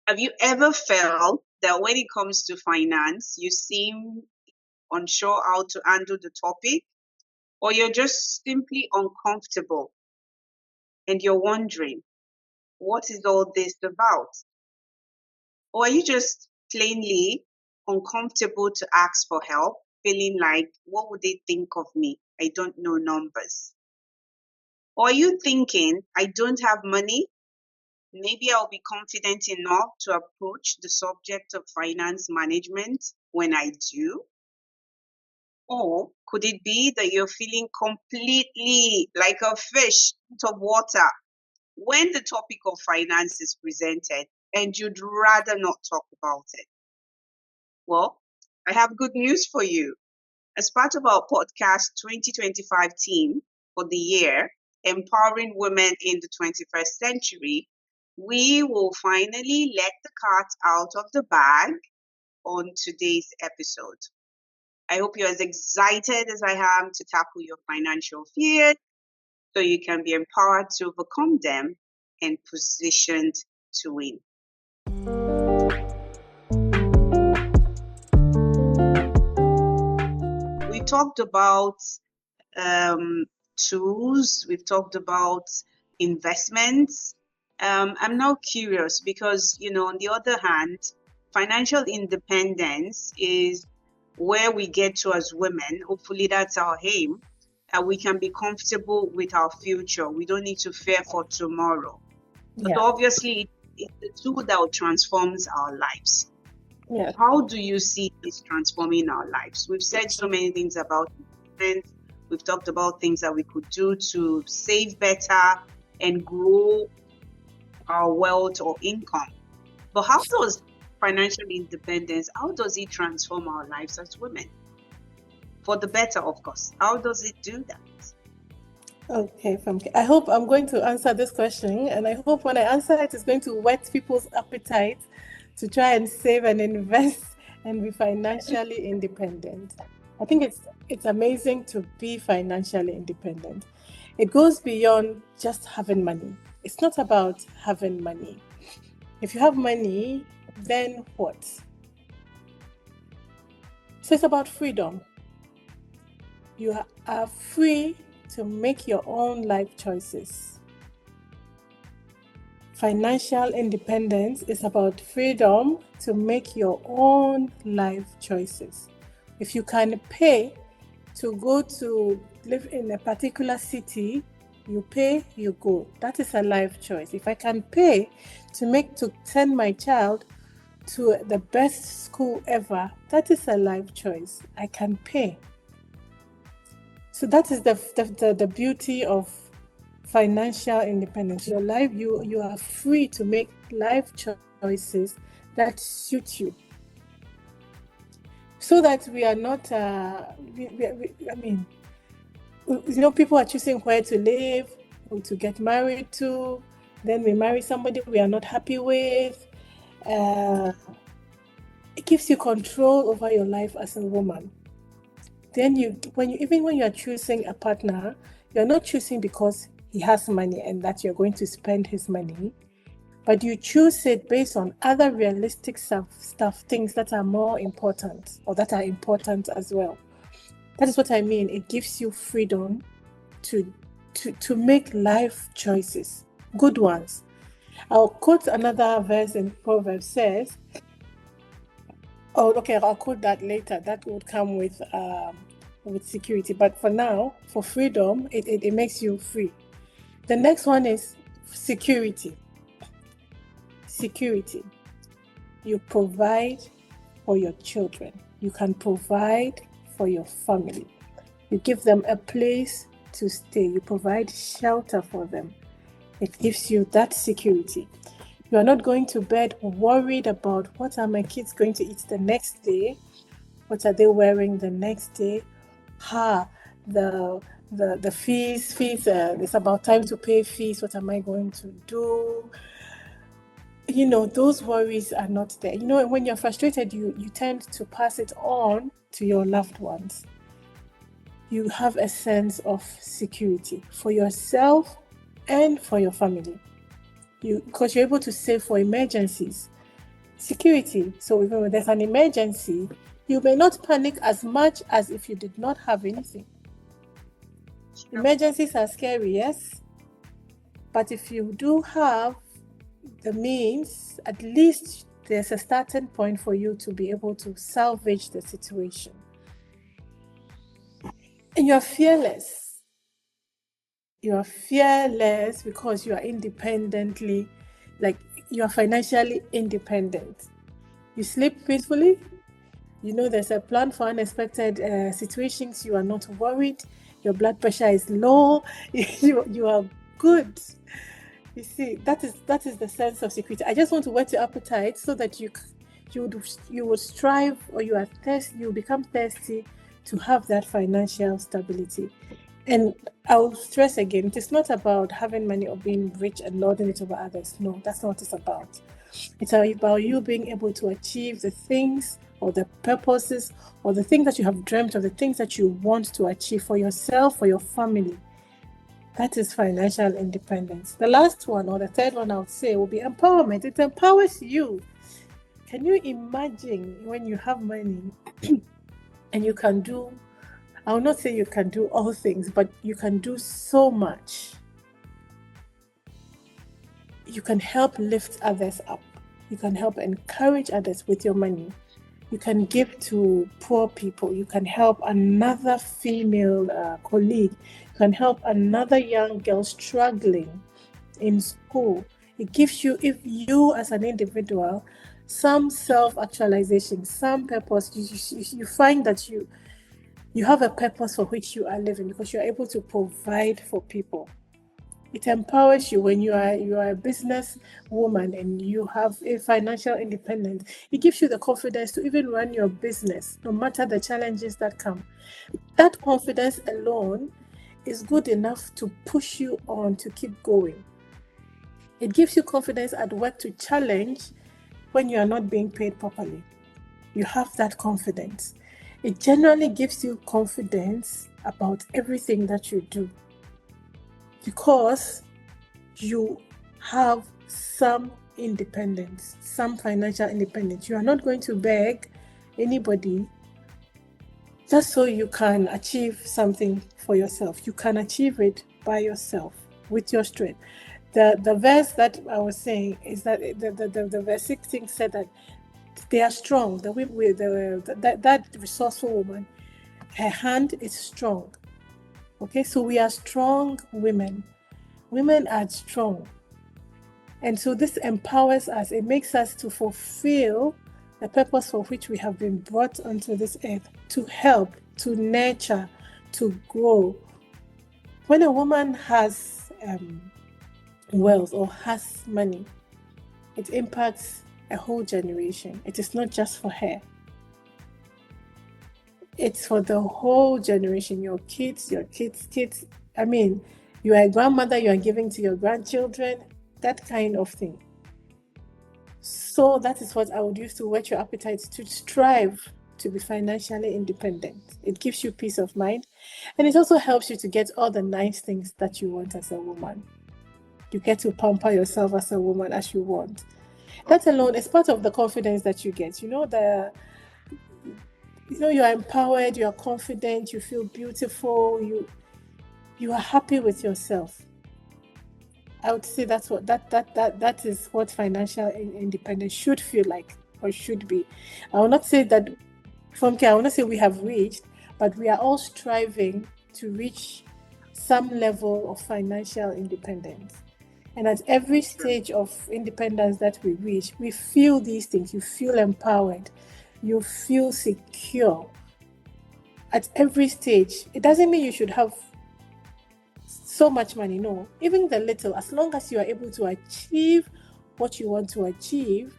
Have you ever felt that when it comes to finance, you seem unsure how to handle the topic, or you're just simply uncomfortable and you're wondering, what is all this about? Or are you just plainly uncomfortable to ask for help, feeling like, what would they think of me? I don't know numbers. Or are you thinking, I don't have money? Maybe I'll be confident enough to approach the subject of finance management when I do? Or could it be that you're feeling completely like a fish out of water when the topic of finance is presented and you'd rather not talk about it? Well, I have good news for you. As part of our podcast 2025 team for the year, Empowering Women in the 21st Century, we will finally let the cat out of the bag on today's episode. I hope you're as excited as I am to tackle your financial fears so you can be empowered to overcome them and positioned to win. We talked about tools, we've talked about investments. I'm now curious because, on the other hand, financial independence is where we get to as women. Hopefully, that's our aim. We can be comfortable with our future. We don't need to fear for tomorrow. But obviously, it's the tool that transforms our lives. Yeah. How do you see this transforming our lives? We've said so many things about it. We've talked about things that we could do to save better and grow our wealth or income. But how does financial independence, how does it transform our lives as women? For the better, of course. How does it do that? Okay, I hope I'm going to answer this question, and I hope when I answer it, it's going to whet people's appetite to try and save and invest and be financially independent. I think it's amazing to be financially independent. It goes beyond just having money. It's not about having money. If you have money, then what? So it's about freedom. You are free to make your own life choices. Financial independence is about freedom to make your own life choices. If you can pay to go to live in a particular city, you pay, you go. That is a life choice. If I can pay to send my child to the best school ever, that is a life choice. I can pay. So that is the beauty of financial independence. Your life, you are free to make life choices that suit you. So that we are not, people are choosing where to live, or to get married to. Then we marry somebody we are not happy with. It gives you control over your life as a woman. Then when you are choosing a partner, you're not choosing because he has money and that you're going to spend his money, but you choose it based on other realistic stuff, things that are more important or that are important as well. That is what I mean. It gives you freedom to make life choices, good ones. I'll quote another verse in Proverbs says, I'll quote that later. That would come with security. But for now, for freedom, it makes you free. The next one is security. Security. You provide for your children. You can provide for your family. You give them a place to stay. You provide shelter for them. It gives you that security. You are not going to bed worried about what are my kids going to eat the next day? What are they wearing the next day? The fees, it's about time to pay fees. What am I going to do? Those worries are not there. When you're frustrated, you tend to pass it on to your loved ones. You have a sense of security for yourself and for your family. Because you're able to save for emergencies. security. So even when there's an emergency, you may not panic as much as if you did not have anything. Emergencies are scary, yes, but if you do have the means, at least there's a starting point for you to be able to salvage the situation. And you're fearless. You are fearless because you are independently, like you are financially independent. You sleep peacefully. You know there's a plan for unexpected situations. You are not worried. Your blood pressure is low. You are good. You see, that is the sense of security. I just want to whet your appetite so that you would strive, or you become thirsty to have that financial stability. And I'll stress again, it is not about having money or being rich and lording it over others. No, that's not what it's about. It's about you being able to achieve the things or the purposes or the things that you have dreamt of, the things that you want to achieve for yourself, for your family. That is financial independence. The last one, or the third one I would say, will be empowerment. It empowers you. Can you imagine when you have money and you can do, I will not say you can do all things, but you can do so much. You can help lift others up. You can help encourage others with your money. You can give to poor people. You can help another female colleague. You can help another young girl struggling in school. It gives you, if you as an individual, some self-actualization, some purpose. You find that you have a purpose for which you are living because you are able to provide for people. It empowers you when you are a business woman and you have a financial independence. It gives you the confidence to even run your business, no matter the challenges that come. That confidence alone is good enough to push you on to keep going. It gives you confidence at work to challenge when you are not being paid properly. You have that confidence. It generally gives you confidence about everything that you do, because you have some independence, some financial independence. You are not going to beg anybody just so you can achieve something for yourself. You can achieve it by yourself with your strength. The verse that I was saying is that the verse 16 said that they are strong. That resourceful woman, her hand is strong. Okay, so we are strong women. Women are strong. And so this empowers us. It makes us to fulfill the purpose for which we have been brought onto this earth, to help, to nurture, to grow. When a woman has wealth or has money, it impacts a whole generation. It is not just for her. It's for the whole generation, your kids. I mean, you are a grandmother, you are giving to your grandchildren, that kind of thing. So that is what I would use to whet your appetite, to strive to be financially independent. It gives you peace of mind, and it also helps you to get all the nice things that you want as a woman. You get to pamper yourself as a woman as you want. That alone is part of the confidence that you get. You are empowered, you are confident, you feel beautiful, you are happy with yourself. I would say that is what financial independence should feel like, or should be. I will not say that I will not say we have reached, but we are all striving to reach some level of financial independence. And at every stage of independence that we reach, we feel these things. You feel empowered. You feel secure. At every stage, it doesn't mean you should have so much money. No, even the little, as long as you are able to achieve what you want to achieve,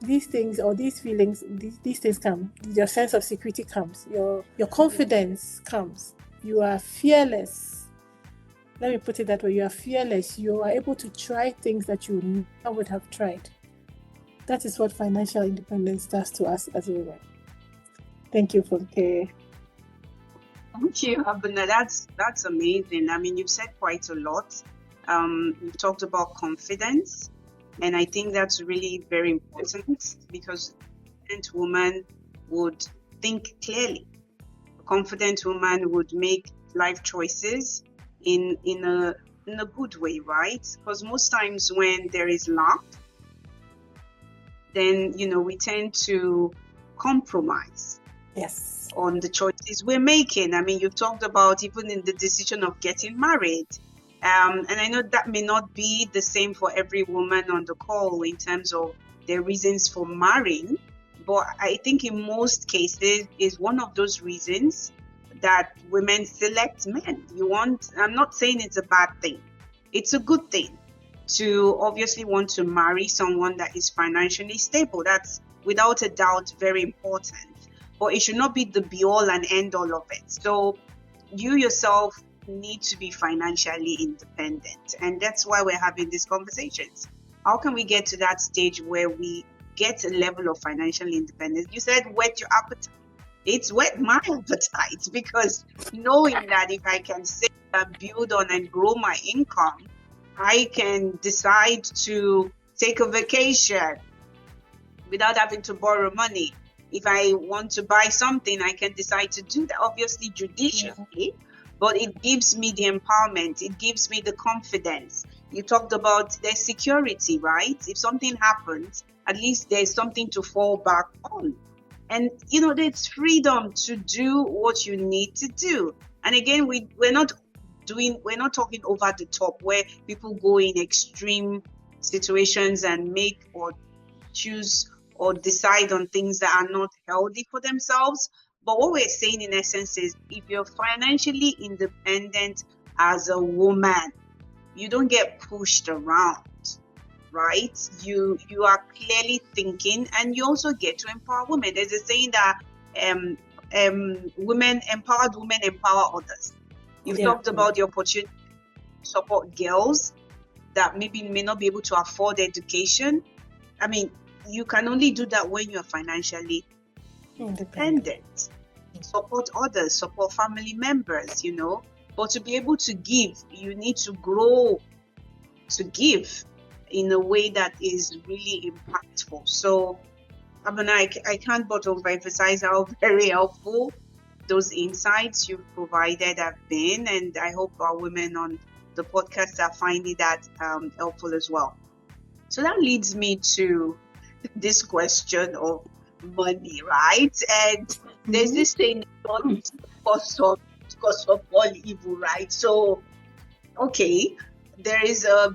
these things or these feelings, these things come. Your sense of security comes. Your confidence comes. You are fearless. Let me put it that way. You are fearless. You are able to try things that you never would have tried. That is what financial independence does to us as women. Thank you, Funke. Thank you, Abena. That's amazing. I mean, you've said quite a lot. You've talked about confidence. And I think that's really very important, because a confident woman would think clearly. A confident woman would make life choices in a good way, right? Because most times when there is lack, then we tend to compromise Yes. on the choices we're making. I mean, you've talked about even in the decision of getting married. And I know that may not be the same for every woman on the call in terms of their reasons for marrying, but I think in most cases is one of those reasons that women select men. I'm not saying it's a bad thing. It's a good thing to obviously want to marry someone that is financially stable. That's without a doubt very important, but it should not be the be all and end all of it. So you yourself need to be financially independent, and that's why we're having these conversations. How can we get to that stage where we get a level of financial independence? You said whet your appetite. It's whet my appetite, because knowing that if I can save and build on and grow my income, I can decide to take a vacation without having to borrow money. If I want to buy something, I can decide to do that, obviously judiciously, but it gives me the empowerment. It gives me the confidence. You talked about the security, right? If something happens, at least there's something to fall back on. And, there's freedom to do what you need to do. And again, we're not talking over the top where people go in extreme situations and make or choose or decide on things that are not healthy for themselves. But what we're saying in essence is, if you're financially independent as a woman, you don't get pushed around, right? You are clearly thinking, and you also get to empower women. There's a saying that empowered women empower others. You've talked about the opportunity to support girls that maybe may not be able to afford education. I mean, you can only do that when you're financially independent. Support others, support family members, But to be able to give, you need to grow to give in a way that is really impactful. So, Abena, I can't but overemphasize how very helpful those insights you've provided have been, and I hope our women on the podcast are finding that helpful as well. So that leads me to this question of money, right? And there's this thing cause of all evil, right? So, okay, there is a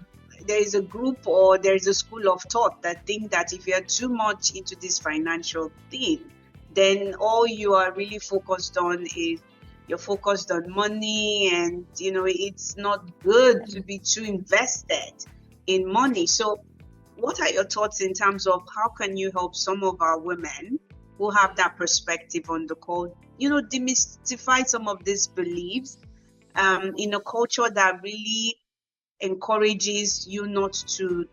group, or there is a school of thought that think that if you are too much into this financial thing, then all you are really focused on is you're focused on money, and it's not good to be too invested in money. So what are your thoughts in terms of how can you help some of our women who have that perspective on the call, demystify some of these beliefs in a culture that really encourages you not to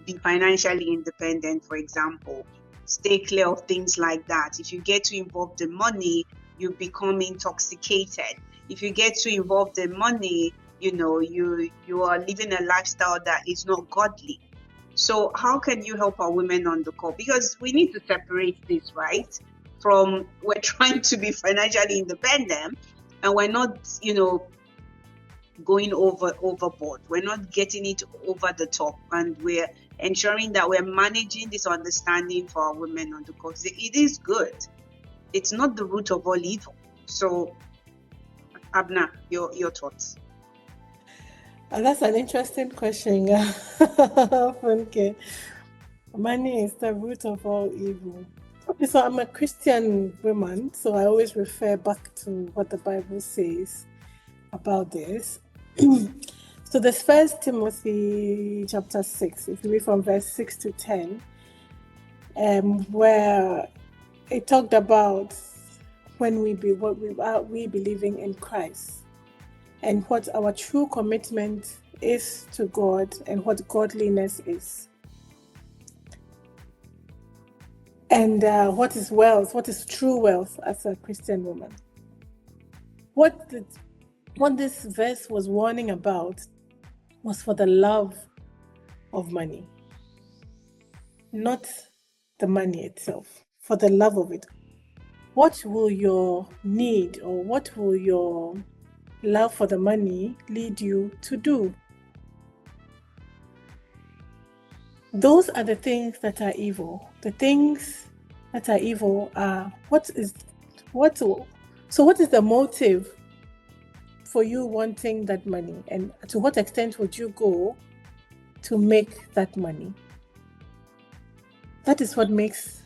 be financially independent, for example? Stay clear of things like that. If you get too involved in money, you become intoxicated. If you get too involved in money, you are living a lifestyle that is not godly. So how can you help our women on the call? Because we need to separate this, right? From we're trying to be financially independent, and we're not, going overboard. We're not getting it over the top, and we're ensuring that we're managing this understanding for our women on the call. It is good. It's not the root of all evil. So, Abena, your thoughts? That's an interesting question. Funke. Money is the root of all evil. Okay, so I'm a Christian woman, so I always refer back to what the Bible says about this. So this 1 Timothy chapter 6, if you read from verse 6 to 10, where it talked about when we believing in Christ, and what our true commitment is to God, and what godliness is, and what is wealth, what is true wealth as a Christian woman. What this verse was warning about was for the love of money, not the money itself, for the love of it. What will your need or what will your love for the money lead you to do? Those are the things that are evil. The things that are evil are what is the motive for you wanting that money, and to what extent would you go to make that money? That is what makes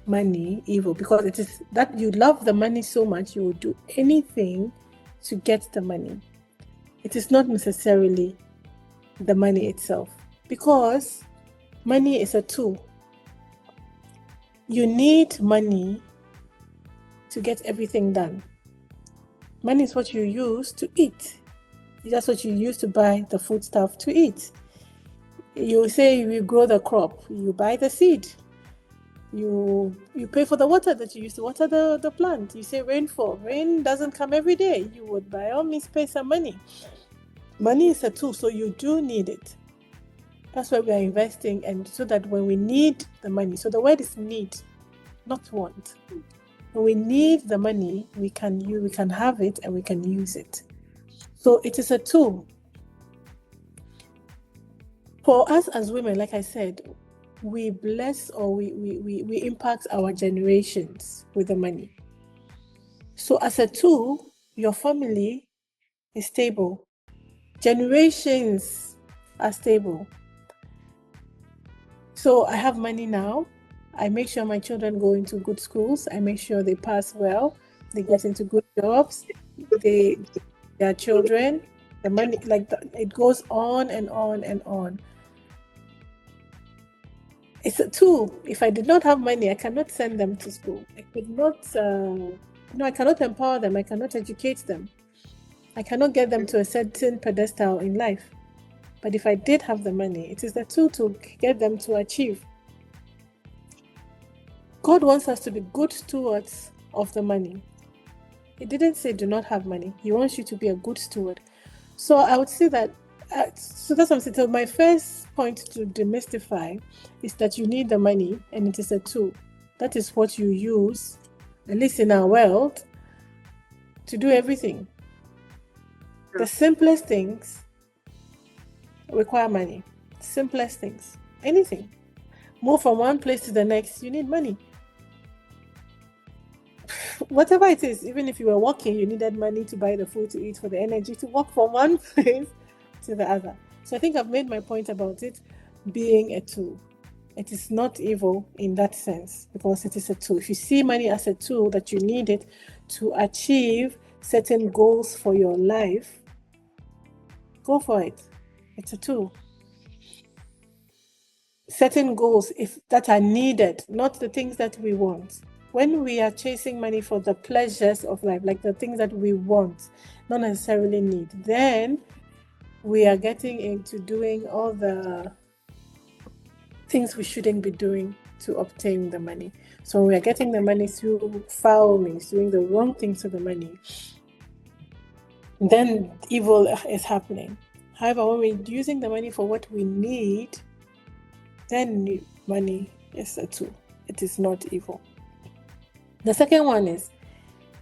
money evil, because it is that you love the money so much you will do anything to get the money. It is not necessarily the money itself, because money is a tool. You need money to get everything done. Money is what you use to eat. That's what you use to buy the food stuff to eat. You say you grow the crop, you buy the seed. You pay for the water that you use to water the plant. You say rainfall. Rain doesn't come every day. You would by all means pay some money. Money is a tool, so you do need it. That's why we are investing, and so that when we need the money, so the word is need, not want. When we need the money, we can have it and we can use it. So it is a tool. For us as women, like I said, we bless or we impact our generations with the money. So as a tool, your family is stable. Generations are stable. So I have money now. I make sure my children go into good schools. I make sure they pass well. They get into good jobs. Their children, the money, it goes on and on and on. It's a tool. If I did not have money, I cannot send them to school. I could not, I cannot empower them. I cannot educate them. I cannot get them to a certain pedestal in life. But if I did have the money, it is the tool to get them to achieve. God wants us to be good stewards of the money. He didn't say do not have money. He wants you to be a good steward. So I would say that, so that's what I'm saying. So my first point to demystify is that you need the money, and it is a tool. That is what you use, at least in our world, to do everything. The simplest things require money. Simplest things. Anything. Move from one place to the next, you need money. Whatever it is, even if you were walking, you needed money to buy the food to eat, for the energy to walk from one place to the other. So I think I've made my point about it being a tool. It is not evil in that sense, because it is a tool. If you see money as a tool that you need it to achieve certain goals for your life, go for it. It's a tool. Certain goals that are needed, not the things that we want. When we are chasing money for the pleasures of life, like the things that we want, not necessarily need, then we are getting into doing all the things we shouldn't be doing to obtain the money. So we are getting the money through foul means, doing the wrong things with the money, then evil is happening. However, when we're using the money for what we need, then money is a tool. It is not evil. The second one is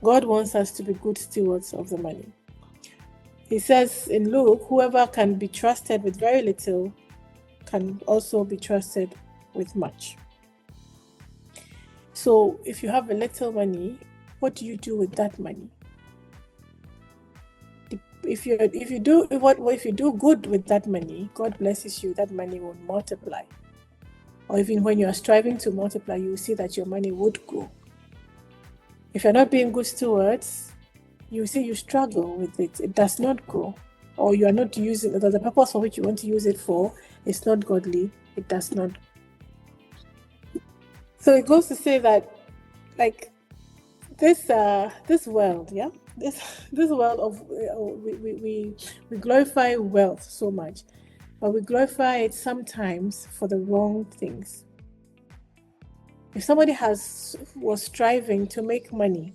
God wants us to be good stewards of the money. He says in Luke, whoever can be trusted with very little can also be trusted with much. So if you have a little money, what do you do with that money? If you do good with that money, God blesses you, that money will multiply. Or even when you are striving to multiply, you will see that your money would grow. If you're not being good stewards, you see you struggle with it. It does not grow. Or you are not using it. The purpose for which you want to use it for is not godly. It does not. So it goes to say that, like, this world, yeah? This world of we glorify wealth so much, but we glorify it sometimes for the wrong things. If somebody was striving to make money,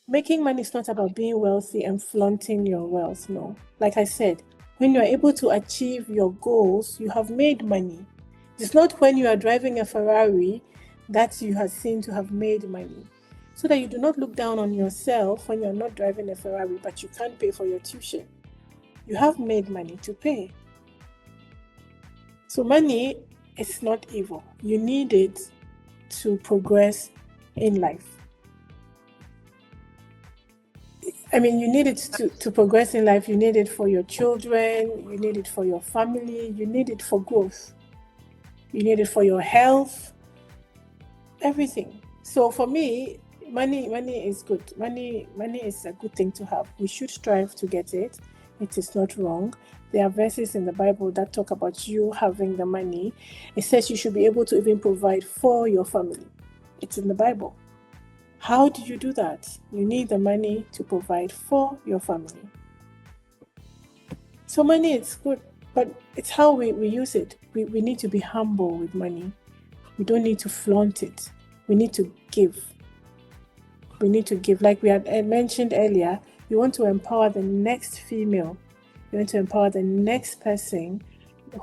making money is not about being wealthy and flaunting your wealth. No. Like I said, When you are able to achieve your goals, you have made money. It's not when you are driving a Ferrari that you are seen to have made money. So that you do not look down on yourself when you're not driving a Ferrari, but you can't pay for your tuition. You have made money to pay. So money is not evil. You need it to progress in life. I mean, you need it to progress in life. You need it for your children. You need it for your family. You need it for growth. You need it for your health. Everything. So for me, money is good. Money is a good thing to have. We should strive to get it. It is not wrong. There are verses in the Bible that talk about you having the money. It says you should be able to even provide for your family. It's in the Bible. How do you do that? You need the money to provide for your family. So money is good, but it's how we use it. We need to be humble with money. We don't need to flaunt it. We need to give. We need to give. Like we had mentioned earlier, you want to empower the next female. You want to empower the next person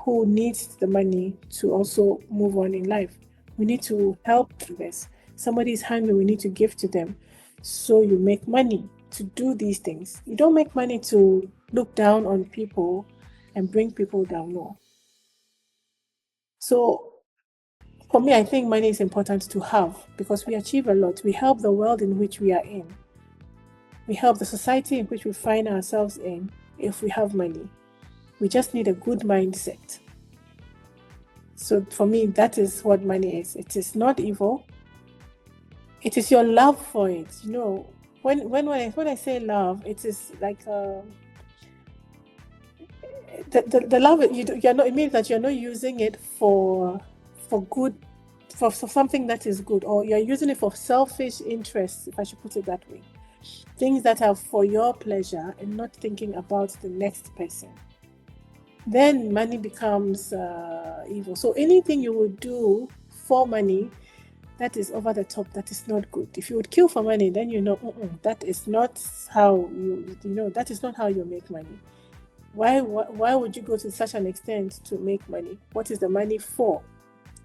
who needs the money to also move on in life. We need to help this. Somebody is hungry, we need to give to them. So you make money to do these things. You don't make money to look down on people and bring people down. No. So for me, I think money is important to have because we achieve a lot. We help the world in which we are in. We help the society in which we find ourselves in if we have money. We just need a good mindset. So for me, that is what money is. It is not evil. It is your love for it. You know, when I say love, it is like the love. You're not. It means that you're not using it for good, for something that is good, or you're using it for selfish interests. If I should put it that way, things that are for your pleasure and not thinking about the next person. Then money becomes evil. So anything you would do for money that is over the top, that is not good. If you would kill for money, then that is not how that is not how you make money. Why would you go to such an extent to make money? What is the money for?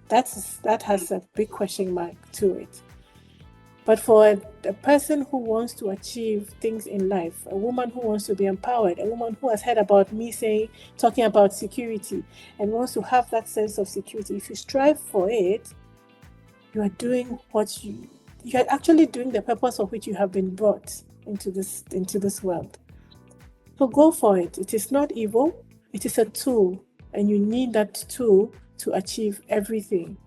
That has a big question mark to it. But for a person who wants to achieve things in life, a woman who wants to be empowered, a woman who has heard about me talking about security and wants to have that sense of security, if you strive for it, you are doing you are actually doing the purpose of which you have been brought into this world. So go for it. It is not evil. It is a tool, and you need that tool to achieve everything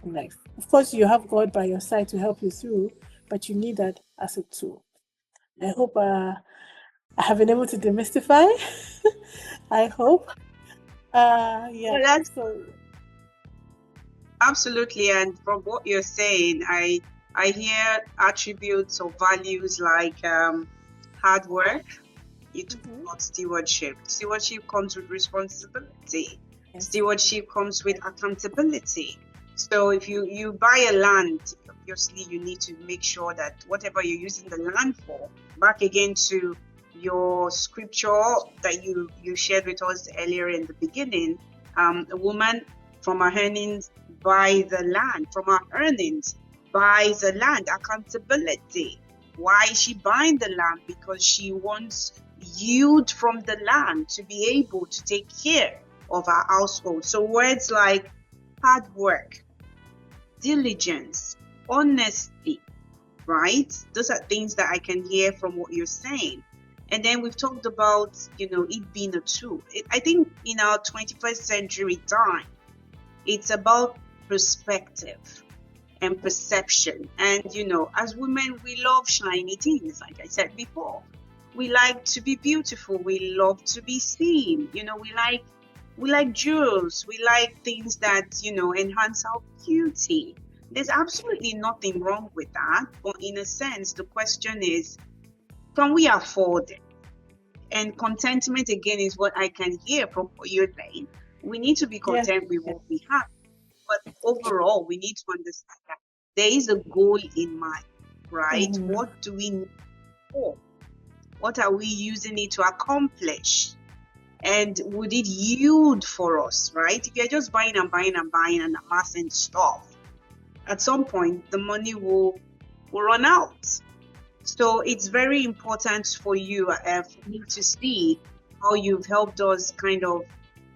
in life. Of course, you have God by your side to help you through, but you need that as a tool. I hope I have been able to demystify. I hope. Yeah. Well, absolutely. And from what you're saying, I hear attributes or values like hard work. You talk about stewardship. Stewardship comes with responsibility. Yes. Stewardship comes with accountability. So if you buy a land, obviously you need to make sure that whatever you're using the land for, back again to your scripture that you shared with us earlier in the beginning, a woman from her earnings buys the land. From her earnings buys the land. Accountability. Why is she buying the land? Because she wants yield from the land to be able to take care of her household. So words like hard work, diligence, honesty, right? Those are things that I can hear from what you're saying. And then we've talked about, it being a tool. I think in our 21st century time, it's about perspective and perception. And, as women, we love shiny things, like I said before. We like to be beautiful. We love to be seen. We like jewels. We like things that, enhance our beauty. There's absolutely nothing wrong with that. But in a sense, the question is, can we afford it? And contentment, again, is what I can hear from what you're saying. We need to be content with what we have. But overall, we need to understand that there is a goal in mind, right? Mm-hmm. What do we need for? What are we using it to accomplish? And would it yield for us, right? If you're just buying and buying and buying and amassing stuff, at some point the money will run out. So it's very important for you, for me to see how you've helped us kind of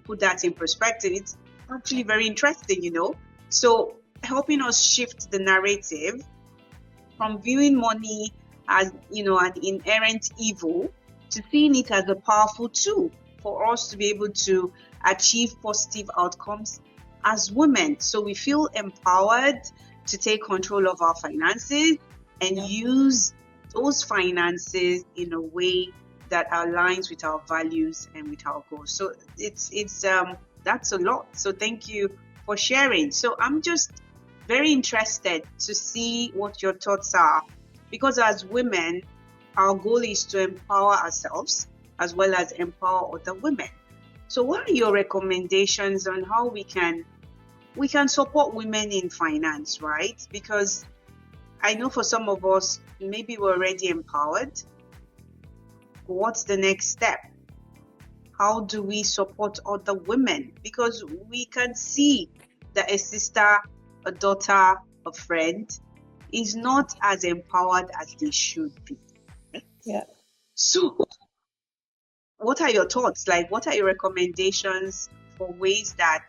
put that in perspective. It's actually very interesting, you know. So helping us shift the narrative from viewing money as, you know, an inherent evil to seeing it as a powerful tool for us to be able to achieve positive outcomes as women. So we feel empowered to take control of our finances and use those finances in a way that aligns with our values and with our goals. So it's that's a lot. So thank you for sharing. So I'm just very interested to see what your thoughts are, because as women, our goal is to empower ourselves as well as empower other women. So what are your recommendations on how we can support women in finance, right? Because I know for some of us, maybe we're already empowered. What's the next step? How do we support other women? Because we can see that a sister, a daughter, a friend is not as empowered as they should be. Yeah. So what are your thoughts? Like, what are your recommendations for ways that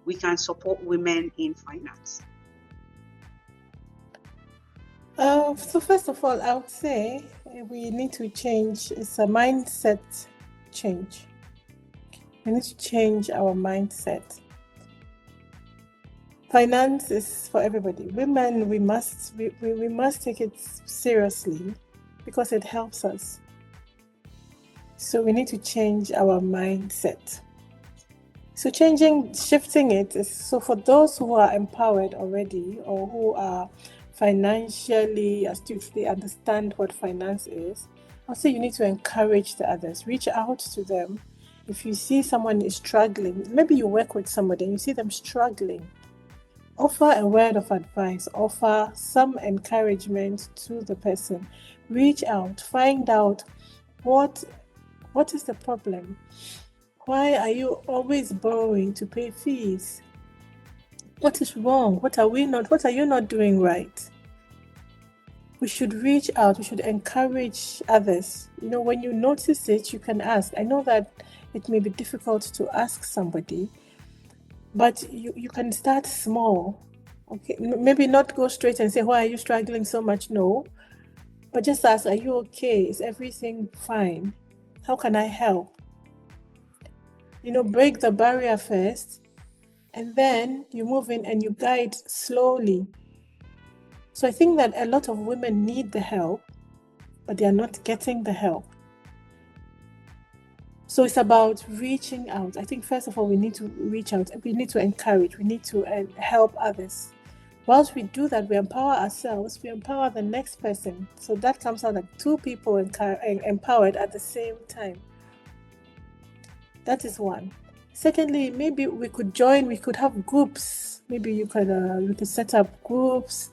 we can support women in finance? So first of all, I would say we need to change. It's a mindset change. We need to change our mindset. Finance is for everybody. Women, we must take it seriously because it helps us. So we need to change our mindset. So shifting it is, so for those who are empowered already or who are financially astute, they understand what finance is, I'll say you need to encourage the others. Reach out to them. If you see someone is struggling, maybe you work with somebody and you see them struggling, offer a word of advice, offer some encouragement to the person. Reach out, find out what is the problem. Why are you always borrowing to pay fees? What is wrong? What are you not doing right? We should reach out. We should encourage others. You know, when you notice it, you can ask. I know that it may be difficult to ask somebody, but you can start small. Okay, maybe not go straight and say, why are you struggling so much? No, but just ask, are you okay? Is everything fine? How can I help? You know, break the barrier first, and then you move in and you guide slowly. So I think that a lot of women need the help, but they are not getting the help. So it's about reaching out. I think first of all, we need to reach out. We need to encourage. We need to help others. Whilst we do that, we empower ourselves, we empower the next person. So that comes out like two people empowered at the same time. That is one. Secondly, maybe we could have groups. Maybe you could set up groups.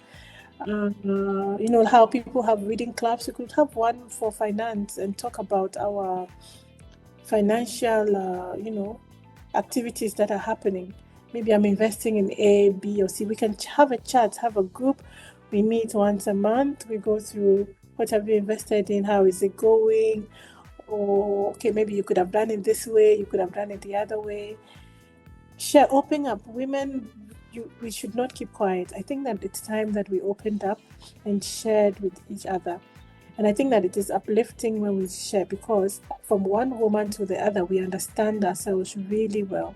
You know how people have reading clubs. We could have one for finance and talk about our financial, activities that are happening. Maybe I'm investing in A, B, or C. We can have a chat, have a group. We meet once a month. We go through what have you invested in, how is it going? Or, okay, maybe you could have done it this way, you could have done it the other way. Share, open up. Women, we should not keep quiet. I think that it's time that we opened up and shared with each other. And I think that it is uplifting when we share, because from one woman to the other, we understand ourselves really well.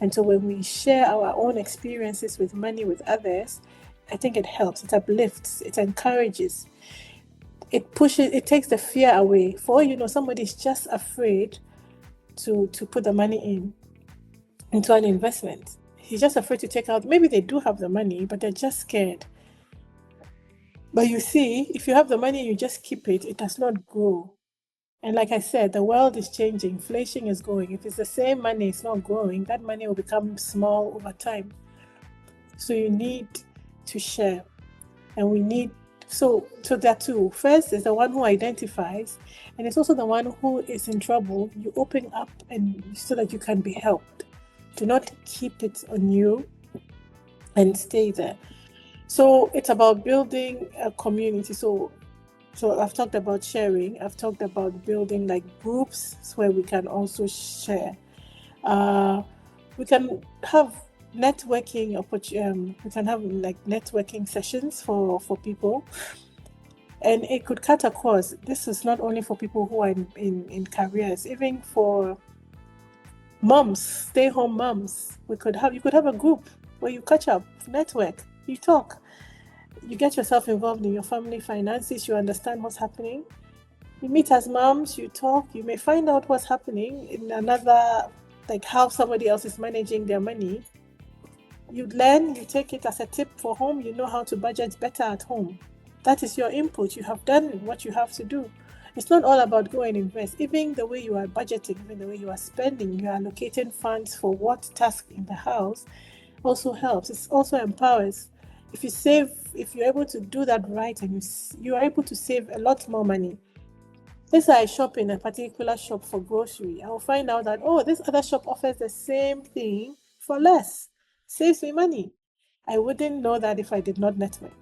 And so when we share our own experiences with money with others, I think it helps, it uplifts, it encourages, it takes the fear away. For all you know, somebody's just afraid to put the money into an investment. He's just afraid to take out. Maybe they do have the money, but they're just scared. But you see, if you have the money, you just keep it, it does not grow. And like I said, the world is changing. Inflation is going. If it's the same money, it's not growing. That money will become small over time. So you need to share. And we need So there are two. First is the one who identifies, and it's also the one who is in trouble. You open up and so that you can be helped. Do not keep it on you and stay there. So it's about building a community. So I've talked about sharing. I've talked about building like groups where we can also share. We can have networking we can have like networking sessions for people, and it could cut across. This is not only for people who are in careers, even for moms, stay-home moms. You could have a group where you catch up, network, you talk, you get yourself involved in your family finances, you understand what's happening. You meet as moms, you talk, you may find out what's happening in another, like how somebody else is managing their money. You learn, you take it as a tip for home, you know how to budget better at home. That is your input. You have done what you have to do. It's not all about go and invest. Even the way you are budgeting, even the way you are spending, you are allocating funds for what task in the house also helps. It also empowers. If you save, if you're able to do that right, and you are able to save a lot more money. Let's say I shop in a particular shop for grocery. I will find out that, oh, this other shop offers the same thing for less. Saves me money. I wouldn't know that if I did not network.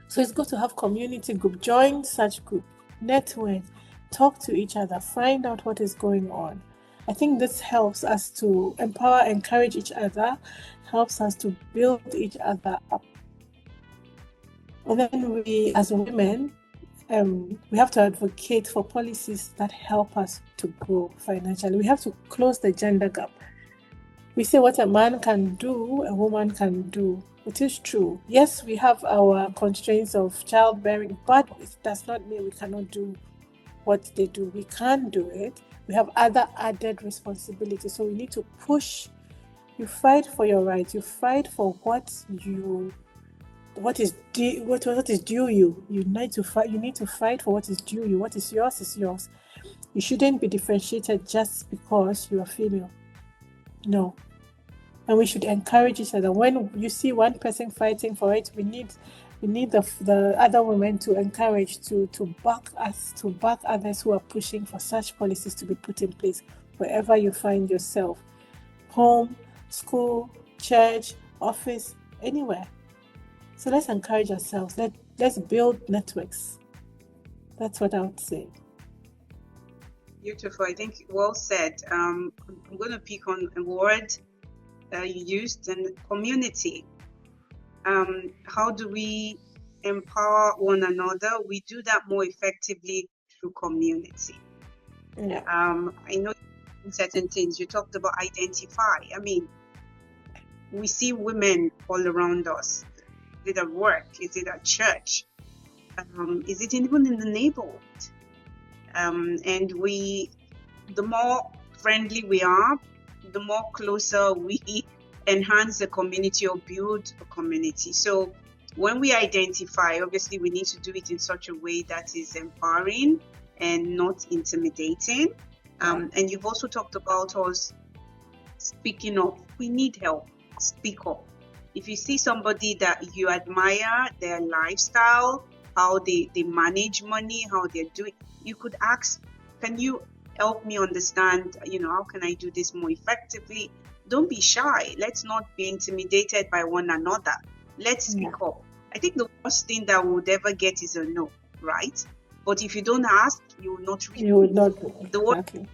So it's good to have community group. Join such group. Network. Talk to each other. Find out what is going on. I think this helps us to empower, encourage each other, helps us to build each other up. And then we, as women, we have to advocate for policies that help us to grow financially. We have to close the gender gap. We say what a man can do, a woman can do. It is true. Yes, we have our constraints of childbearing, but it does not mean we cannot do what they do. We can do it. We have other added responsibilities. So we need to push. You fight for your rights. You fight for what is due you. You need to fight. You need to fight for what is due you. What is yours is yours. You shouldn't be differentiated just because you are female. No. And we should encourage each other. When you see one person fighting for it, we need the other women to encourage, to back us, to back others who are pushing for such policies to be put in place wherever you find yourself. Home, school, church, office, anywhere. So let's encourage ourselves. Let's build networks. That's what I would say. Beautiful. I think well said. I'm going to pick on a word you used, in community. How do we empower one another? We do that more effectively through community. Yeah. I know certain things you talked about. Identify. I mean, we see women all around us. Is it at work? Is it at church? Is it even in the neighborhood? And the more friendly we are, the more closer we enhance the community or build a community. So when we identify, obviously we need to do it in such a way that is empowering and not intimidating. And you've also talked about us speaking up. We need help. Speak up. If you see somebody that you admire, their lifestyle, how they manage money, how they're doing, you could ask, can you help me understand, how can I do this more effectively? Don't be shy. Let's not be intimidated by one another. Let's speak up. I think the worst thing that we would ever get is a no, right? But if you don't ask, you will not respond. You would not. The word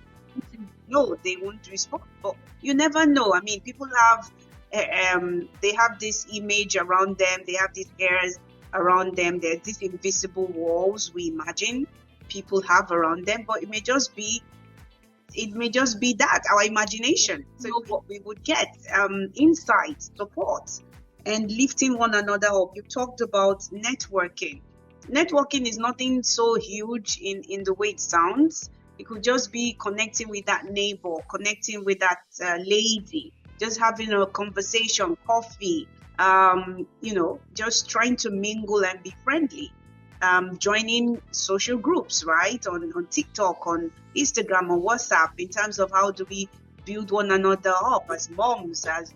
no, they won't respond. But you never know. I mean, people have they have this image around them. They have these airs around them. There's these invisible walls we imagine people have around them, but it may just be that our imagination. So what we would get, insight, support, and lifting one another up. You talked about networking. Networking is nothing so huge in the way it sounds. It could just be connecting with that neighbor, connecting with that lady, just having a conversation, coffee, just trying to mingle and be friendly. Joining social groups, right? On TikTok, on Instagram, on WhatsApp, in terms of how do we build one another up as moms, as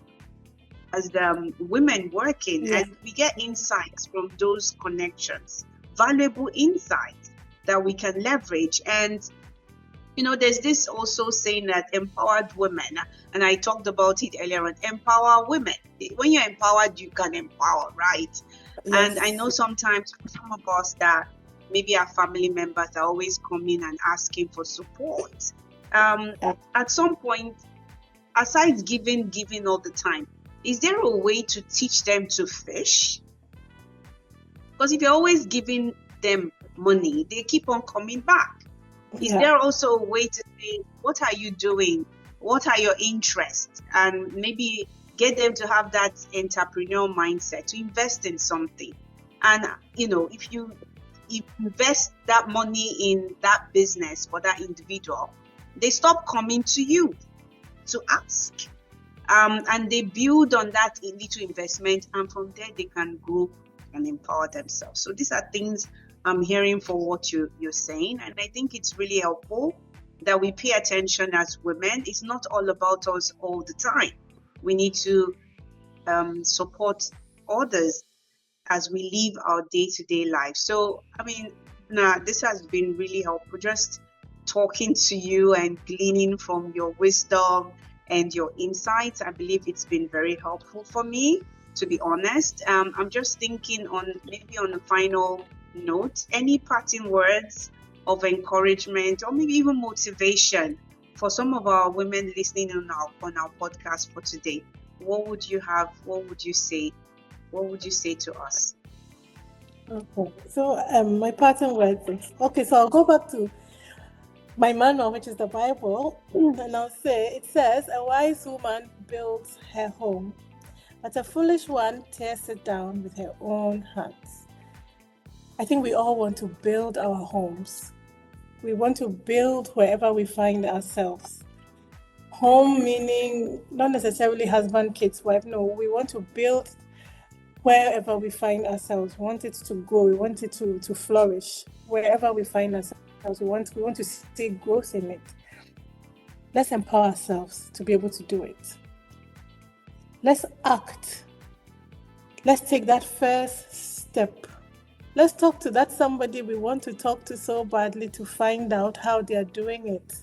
as women working, Yeah. and we get insights from those connections, valuable insights that we can leverage. And there's this also saying that empowered women, and I talked about it earlier on, empower women. When you're empowered, you can empower, right? Yes. And I know sometimes for some of us that maybe our family members are always coming and asking for support. At some point, aside giving all the time, is there a way to teach them to fish? Because if you're always giving them money, they keep on coming back. Is there also a way to say, what are you doing? What are your interests? And maybe get them to have that entrepreneurial mindset to invest in something. And, if you invest that money in that business for that individual, they stop coming to you to ask. And they build on that little investment, and from there they can grow and empower themselves. So these are things I'm hearing for what you're saying, and I think it's really helpful that we pay attention as women. It's not all about us all the time. We need to support others as we live our day-to-day life. So, this has been really helpful, just talking to you and gleaning from your wisdom and your insights. I believe it's been very helpful for me, to be honest. I'm just thinking on the final note, any parting words of encouragement or maybe even motivation for some of our women listening on our podcast for today. What would you have? What would you say? What would you say to us? Okay, so my parting words. Okay, so I'll go back to my manual, which is the Bible, and I'll say, it says, a wise woman builds her home, but a foolish one tears it down with her own hands. I think we all want to build our homes. We want to build wherever we find ourselves. Home meaning not necessarily husband, kids, wife. No, we want to build wherever we find ourselves. We want it to grow. We want it to flourish. Wherever we find ourselves, we want to see growth in it. Let's empower ourselves to be able to do it. Let's act. Let's take that first step. Let's talk to that somebody we want to talk to so badly to find out how they are doing it.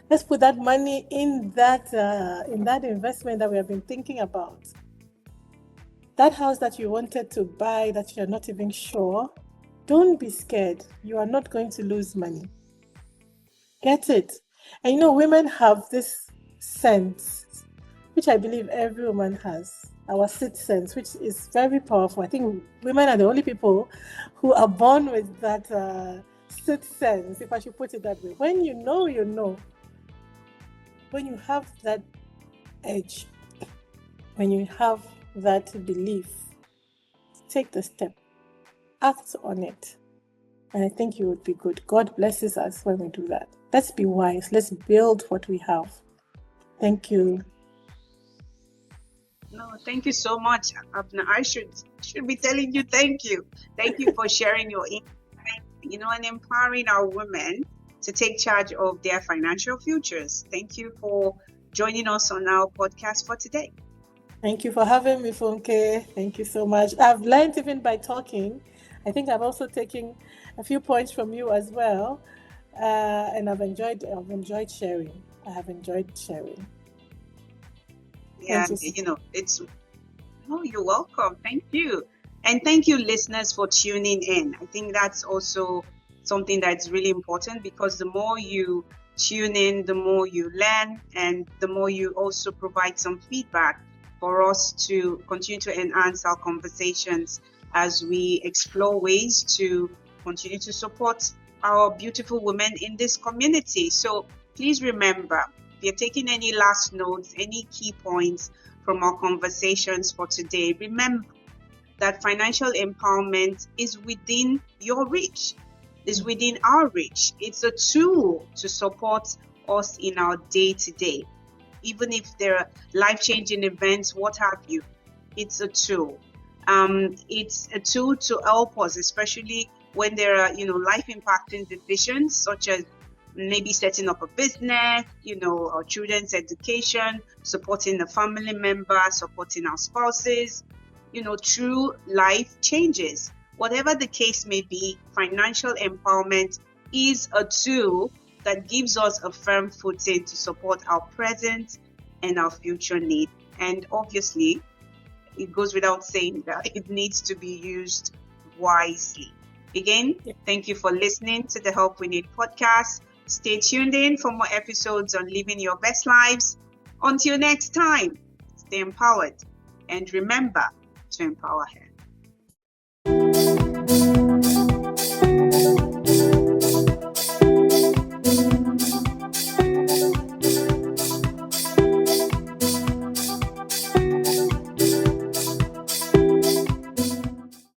Let's put that money in that investment that we have been thinking about. That house that you wanted to buy that you're not even sure, don't be scared. You are not going to lose money. Get it. And women have this sense, which I believe every woman has, our sixth sense, which is very powerful. I think women are the only people who are born with that sixth sense, if I should put it that way. When you know, you know. When you have that edge, when you have that belief, take the step, act on it, and I think you would be good. God blesses us when we do that. Let's be wise. Let's build what we have. Thank you. No, thank you so much, Abena. I should be telling you thank you. Thank you for sharing your insight, and empowering our women to take charge of their financial futures. Thank you for joining us on our podcast for today. Thank you for having me, Funke. Thank you so much. I've learned even by talking. I think I've also taken a few points from you as well, and I've enjoyed sharing. I have enjoyed sharing. Yeah, you're welcome. Thank you. And thank you, listeners, for tuning in. I think that's also something that's really important, because the more you tune in, the more you learn, and the more you also provide some feedback for us to continue to enhance our conversations as we explore ways to continue to support our beautiful women in this community. So please remember, if you're taking any last notes, any key points from our conversations for today, remember that financial empowerment is within your reach, is within our reach. It's a tool to support us in our day-to-day. Even if there are life-changing events, what have you, it's a tool. It's a tool to help us, especially when there are, life-impacting decisions, such as maybe setting up a business, our children's education, supporting a family member, supporting our spouses, through life changes. Whatever the case may be, financial empowerment is a tool that gives us a firm footing to support our present and our future needs. And obviously, it goes without saying that it needs to be used wisely. Again, thank you for listening to the Help We Need podcast. Stay tuned in for more episodes on living your best lives. Until next time, stay empowered and remember to empower her.